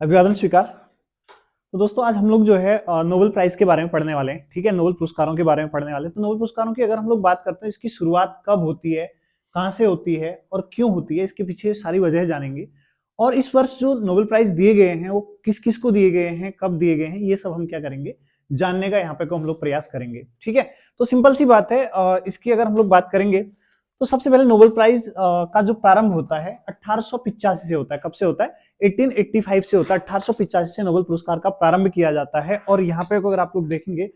अभिवादन स्वीकार। तो दोस्तों आज हम लोग जो है नोबेल प्राइज के बारे में पढ़ने वाले हैं। ठीक है, नोबेल पुरस्कारों के बारे में पढ़ने वाले हैं। तो नोबेल पुरस्कारों की अगर हम लोग बात करते हैं, इसकी शुरुआत कब होती है, कहाँ से होती है और क्यों होती है, इसके पीछे सारी वजह जानेंगे। और इस वर्ष जो नोबेल प्राइज दिए गए हैं वो किस किस को दिए गए हैं, कब दिए गए हैं, ये सब हम क्या करेंगे जानने का यहाँ पे को हम लोग प्रयास करेंगे। ठीक है, तो सिंपल सी बात है, इसकी अगर हम लोग बात करेंगे तो सबसे पहले नोबेल प्राइज का जो प्रारंभ होता है 1885 से होता है। कब से होता है? 1885 से होता है। 1885 से नोबेल पुरस्कार का प्रारंभ किया जाता है। और यहाँ पे अगर आप लोग देखेंगे,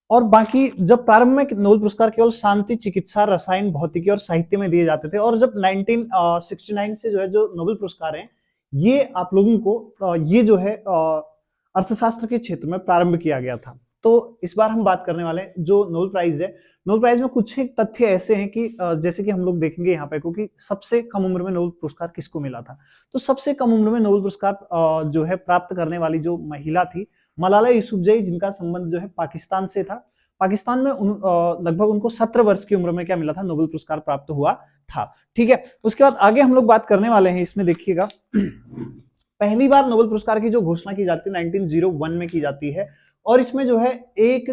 और बाकी जब प्रारंभ में नोबेल पुरस्कार केवल शांति, चिकित्सा, रसायन, भौतिकी और साहित्य में दिए जाते थे, और जब 1969 से जो है जो नोबेल पुरस्कार हैं ये आप लोगों को ये जो है अर्थशास्त्र के क्षेत्र में प्रारंभ किया गया था। तो इस बार हम बात करने वाले हैं जो नोबेल प्राइज है। नोबेल प्राइज में कुछ एक तथ्य ऐसे हैं कि जैसे कि हम लोग देखेंगे यहाँ पे क्योंकि सबसे कम उम्र में नोबेल पुरस्कार किसको मिला था। तो सबसे कम उम्र में नोबेल पुरस्कार जो है प्राप्त करने वाली जो महिला थी मलाला यूसुफजई, जिनका संबंध जो है पाकिस्तान से था। पाकिस्तान में लगभग उनको 17 वर्ष की उम्र में क्या मिला था? नोबेल पुरस्कार प्राप्त हुआ था। ठीक है, उसके बाद आगे हम लोग बात करने वाले हैं। इसमें देखिएगा पहली बार नोबेल पुरस्कार की जो घोषणा की जाती है 1901 में की जाती है। और इसमें जो है 1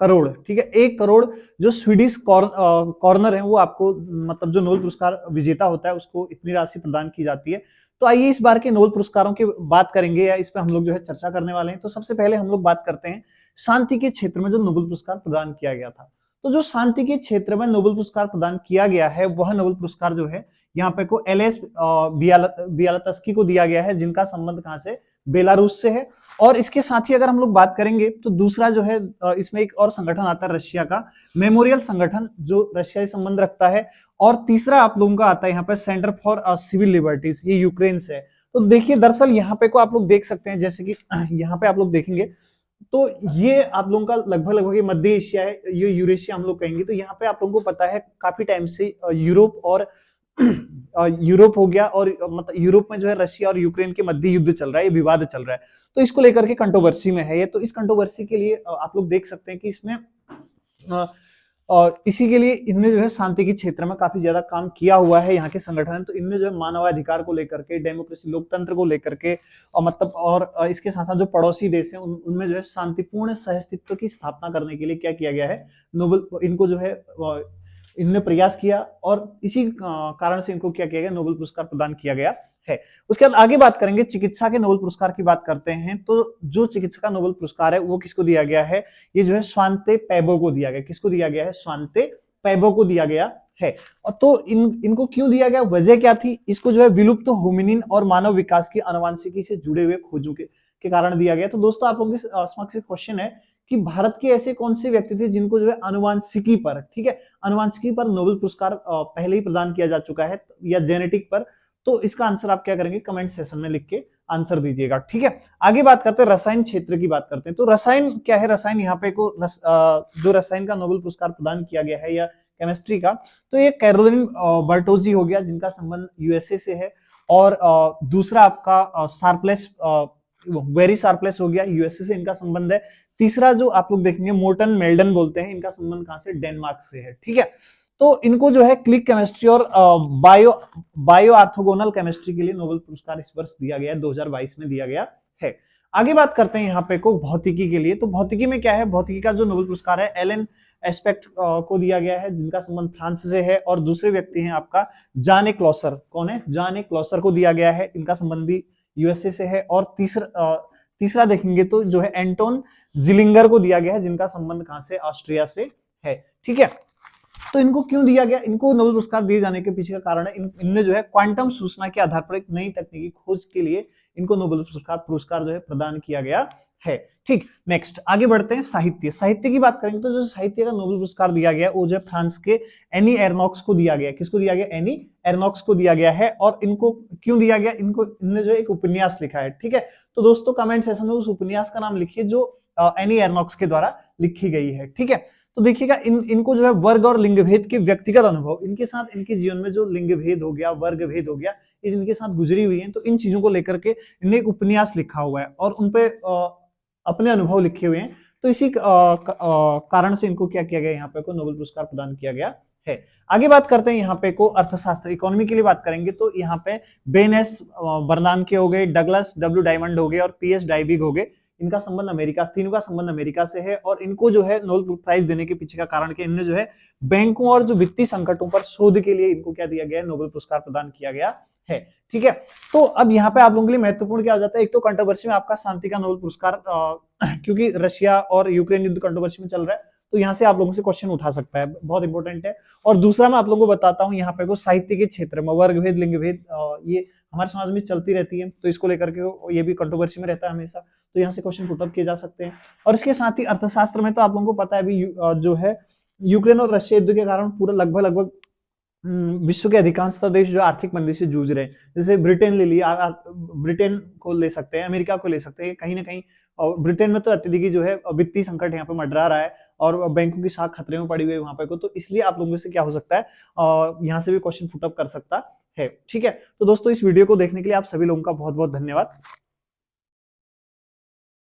करोड़, ठीक है, 1 करोड़ जो स्वीडिश कॉर्नर है वो आपको, मतलब जो नोबेल पुरस्कार विजेता होता है उसको इतनी राशि प्रदान की जाती है। तो आइए इस बार के नोबेल पुरस्कारों की बात करेंगे, या इस पर हम लोग जो है चर्चा करने वाले हैं। तो सबसे पहले हम लोग बात करते हैं शांति के क्षेत्र में जो नोबेल पुरस्कार प्रदान किया गया था। तो जो शांति के क्षेत्र में नोबेल पुरस्कार प्रदान किया गया है वह नोबेल पुरस्कार जो है यहाँ पे को एलएस बियालतस्की को दिया गया है, जिनका संबंध कहां से? बेलारूस से है। और इसके साथ ही अगर हम लोग बात करेंगे तो दूसरा जो है इसमें एक और संगठन आता है रशिया का, मेमोरियल संगठन, जो रशिया से संबंध रखता है। और तीसरा आप लोगों का आता है यहाँ पे सेंटर फॉर सिविल लिबर्टीज, ये यूक्रेन से है। तो देखिए दरअसल यहाँ पे को आप लोग देख सकते हैं, जैसे कि यहाँ पे आप लोग देखेंगे तो ये आप लोगों का लगभग लगभग ये मध्य एशिया है, ये यूरेशिया हम लोग कहेंगे। तो यहाँ पे आप लोगों को पता है काफी टाइम से यूरोप और यूरोप हो गया, और मतलब यूरोप में जो है रशिया और यूक्रेन के मध्य युद्ध चल रहा है, ये विवाद चल रहा है। तो इसको लेकर के कंट्रोवर्सी में है ये। तो इस कंट्रोवर्सी के लिए आप लोग देख सकते हैं कि इसमें इसी के लिए इनने जो है शांति के क्षेत्र में काफी ज्यादा काम किया हुआ है यहाँ के संगठन। तो इनने जो है मानवाधिकार को लेकर के, डेमोक्रेसी, लोकतंत्र को लेकर के, और मतलब और इसके साथ साथ जो पड़ोसी देश हैं उनमें जो है शांतिपूर्ण सहअस्तित्व की स्थापना करने के लिए क्या किया गया है? नोबेल इनको जो है इनने प्रयास किया, और इसी कारण से इनको क्या किया गया? नोबेल पुरस्कार प्रदान किया गया है। उसके बाद आगे बात करेंगे चिकित्सा के नोबेल पुरस्कार की बात करते हैं। तो जो चिकित्सा का नोबेल पुरस्कार है वो किसको दिया गया है? ये जो है स्वांते पैबो को दिया गया। किसको दिया गया है? स्वांते पैबो को दिया गया है। और तो इनको क्यों दिया गया, वजह क्या थी? इसको जो है विलुप्त होमिनिन और मानव विकास की आनुवांशिकी से जुड़े हुए खोजों के कारण दिया गया। तो दोस्तों आप लोगों के समक्ष क्वेश्चन है कि भारत के ऐसे कौन से व्यक्ति थे जिनको जो है आनुवांशिकी पर, ठीक है, आनुवांशिकी पर नोबेल पुरस्कार पहले ही प्रदान किया जा चुका है, या जेनेटिक पर? तो इसका आंसर आप क्या करेंगे? कमेंट सेशन में लिख के आंसर दीजिएगा। ठीक है, आगे बात करते हैं रसायन क्षेत्र की बात करते हैं। तो रसायन क्या है? रसायन यहाँ पे को जो रसायन का नोबेल पुरस्कार प्रदान किया गया है, या केमिस्ट्री का, तो ये कैरोलिन बर्टोजी हो गया, जिनका संबंध यूएसए से है। और दूसरा आपका शार्पलेस, वेरी शार्पलेस हो गया, यूएसए से इनका संबंध है। तीसरा जो आप लोग देखेंगे मोर्टन मेल्डन बोलते हैं, इनका संबंध कहां से? डेनमार्क से है। ठीक है, तो इनको जो है क्लिक केमिस्ट्री और बायो आर्थोगोनल केमिस्ट्री के लिए नोबेल पुरस्कार इस वर्ष दिया गया है, 2022 में दिया गया है। आगे बात करते हैं यहाँ पे को भौतिकी के लिए। तो भौतिकी में क्या है? भौतिकी का जो नोबेल पुरस्कार है एलन एस्पेक्ट को दिया गया है, जिनका संबंध फ्रांस से है। और दूसरे व्यक्ति हैं आपका जान ए क्लॉसर। कौन है? जान ए क्लॉसर को दिया गया है, इनका संबंध भी यूएसए से है। और तीसरा देखेंगे तो जो है एंटोन जिलिंगर को दिया गया है, जिनका संबंध कहां से? ऑस्ट्रिया से है। ठीक है, तो इनको क्यों दिया गया? इनको नोबेल पुरस्कार दिए जाने के पीछे का कारण है इनने जो है क्वांटम सूचना के आधार पर एक नई तकनीकी खोज के लिए इनको नोबेल पुरस्कार जो है प्रदान किया गया है। ठीक, नेक्स्ट आगे बढ़ते हैं। साहित्य की बात करेंगे तो जो साहित्य का नोबेल पुरस्कार दिया गया वो जो है फ्रांस के एनी एर्नॉक्स को दिया गया। किसको दिया गया? एनी एर्नॉक्स को दिया गया है। और इनको क्यों दिया गया? इनने जो एक उपन्यास लिखा है। ठीक है, तो दोस्तों कमेंट सेशन में उस उपन्यास का नाम लिखिए जो एनी एर्नॉक्स के द्वारा लिखी गई है। ठीक है, तो देखिएगा इनको जो है वर्ग और लिंग भेद के व्यक्तिगत अनुभव, इनके साथ इनके जीवन में जो लिंग भेद हो गया, वर्ग भेद हो गया, ये इनके साथ गुजरी हुई है। तो इन चीजों को लेकर के इन्हें एक उपन्यास लिखा हुआ है और उनपे अपने अनुभव लिखे हुए हैं। तो इसी कारण से इनको क्या किया गया? यहाँ पे को नोबेल पुरस्कार प्रदान किया गया है। आगे बात करते हैं यहाँ पे को अर्थशास्त्र इकोनॉमी के लिए बात करेंगे तो यहाँ पे बेन एस बर्नानके हो गए, डगलस डब्ल्यू डायमंड हो गए और पीएस डाइविग हो गए। इनका संबंध अमेरिका, तीनों का संबंध अमेरिका से है और इनको जो है नोबेल प्राइज देने के पीछे का कारण कि इनने जो है बैंकों और जो वित्तीय संकटों पर शोध के लिए इनको क्या दिया गया है, नोबेल पुरस्कार प्रदान किया गया है। ठीक है, तो अब यहाँ पे आप लोगों के लिए महत्वपूर्ण क्या हो जाता है, एक तो कंट्रोवर्सी में आपका शांति का नोबेल पुरस्कार, क्योंकि रशिया और यूक्रेन युद्ध कंट्रोवर्सी में चल रहा है तो यहाँ से आप लोगों से क्वेश्चन उठा सकता है, बहुत इंपॉर्टेंट है। और दूसरा मैं आप लोगों को बताता हूँ यहाँ पे को साहित्य के क्षेत्र में वर्ग भेद, लिंग भेद, ये हमारे समाज में चलती रहती है तो इसको लेकर के ये भी कंट्रोवर्सी में रहता है हमेशा, तो यहाँ से क्वेश्चन पुटअप किए जा सकते हैं। और इसके साथ ही अर्थशास्त्र में तो आप लोगों को पता है अभी जो है यूक्रेन और रशिया युद्ध के कारण पूरा लगभग विश्व के अधिकांशतः देश जो आर्थिक मंदी से जूझ रहे हैं। जैसे ब्रिटेन ले लिया, ब्रिटेन को ले सकते हैं, अमेरिका को ले सकते हैं, कहीं ना कहीं ब्रिटेन में तो अत्यधिक जो है वित्तीय संकट यहाँ पे मंडरा रहा है और बैंकों की साख खतरे में पड़ी हुई है वहां पे को, तो इसलिए आप लोगों से क्या हो सकता है, यहाँ से भी क्वेश्चन पुटअप कर सकता है। ठीक है, तो दोस्तों इस वीडियो को देखने के लिए आप सभी लोगों का बहुत बहुत धन्यवाद।